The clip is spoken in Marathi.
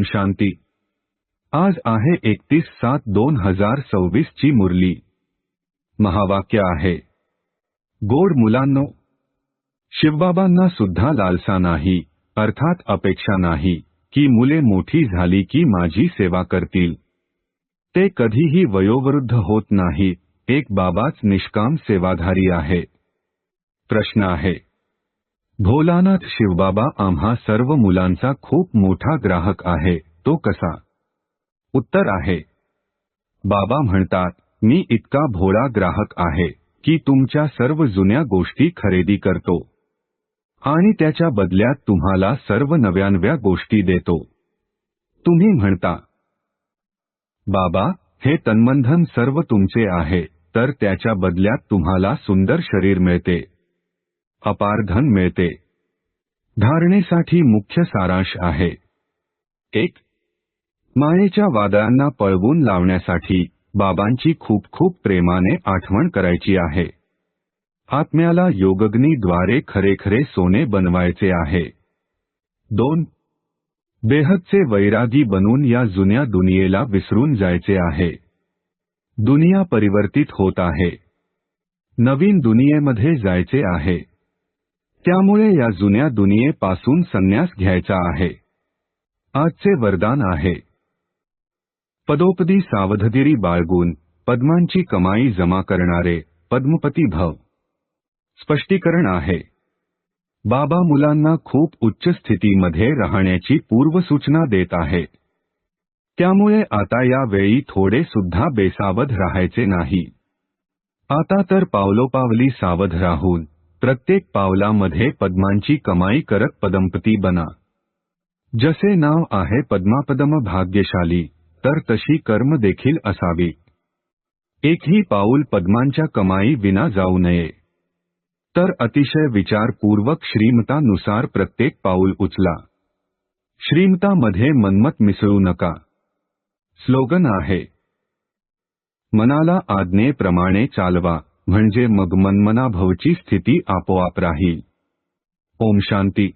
ओम शांती। आज आहे 31/7/2026 ची मुरली। महावाक्य आहे, गोड मुलांनो, शिवबाबांना सुद्धा लालसा नाही, अर्थात अपेक्षा नाही की मुले मोठी झाली की माझी सेवा करतील। ते कधीही वयोवृद्ध होत नाही। एक बाबाच निष्काम सेवाधारी आहे। प्रश्न आहे, भोलानाथ शिवबाबा आम्हा सर्व मुलांचा खूप मोठा ग्राहक आहे, तो कसा? उत्तर आहे, बाबा म्हणतात, मी इतका भोळा ग्राहक आहे की तुमच्या सर्व जुन्या गोष्टी खरेदी करतो आणि त्याच्या बदल्यात तुम्हाला सर्व नव्या गोष्टी देतो। तुम्ही म्हणता, बाबा, हे तन्मंधन सर्व तुमचे आहे, तर त्याच्या बदल्यात तुम्हाला सुंदर शरीर मिळते, अपार धन मिळते। धारणेसाठी मुख्य सारांश आहे, 1. मायेच्या वादळांना पळवून लावण्यासाठी बाबांची खूप खूप प्रेमाने आठवण करायची आहे। आत्म्याला योगग्नीद्वारे खरेखरे सोने बनवायचे आहे। 2. बेहदचे वैरागी बनून या जुन्या दुनियेला विसरून जायचे आहे। दुनिया परिवर्तित होत आहे, नवीन दुनियेमध्ये जायचे आहे। त्यामुळे या जुन्या दुनियेपासून संन्यास घ्यायचा आहे। आजचे वरदान आहे, पदोपदी सावधगिरी बाळगून पद्मांची कमाई जमा करणारे पद्मपती भव। स्पष्टीकरण आहे, बाबा मुलांना खूप उच्च स्थितीमध्ये राहण्याची पूर्वसूचना देत आहे। त्यामुळे आता या वेळी थोडे सुद्धा बेसावध राहायचे नाही। आता तर पावलोपावली सावध राहून प्रत्येक पावलामध्ये पद्मांची कमाई करत पदमपती बना। जसे नाव आहे पद्मापदम भाग्यशाली, तर तशी कर्म देखील असावी। एकही पाऊल पद्मांच्या कमाई विना जाऊ नये। तर अतिशय विचारपूर्वक श्रीमतानुसार प्रत्येक पाऊल उचला। श्रीमतामध्ये मनमत मिसळू नका। स्लोगन आहे, मनाला आज्ञेप्रमाणे चालवा, म्हणजे मग मनमनाभवची स्थिती आपोआप राहील। ओम शांती।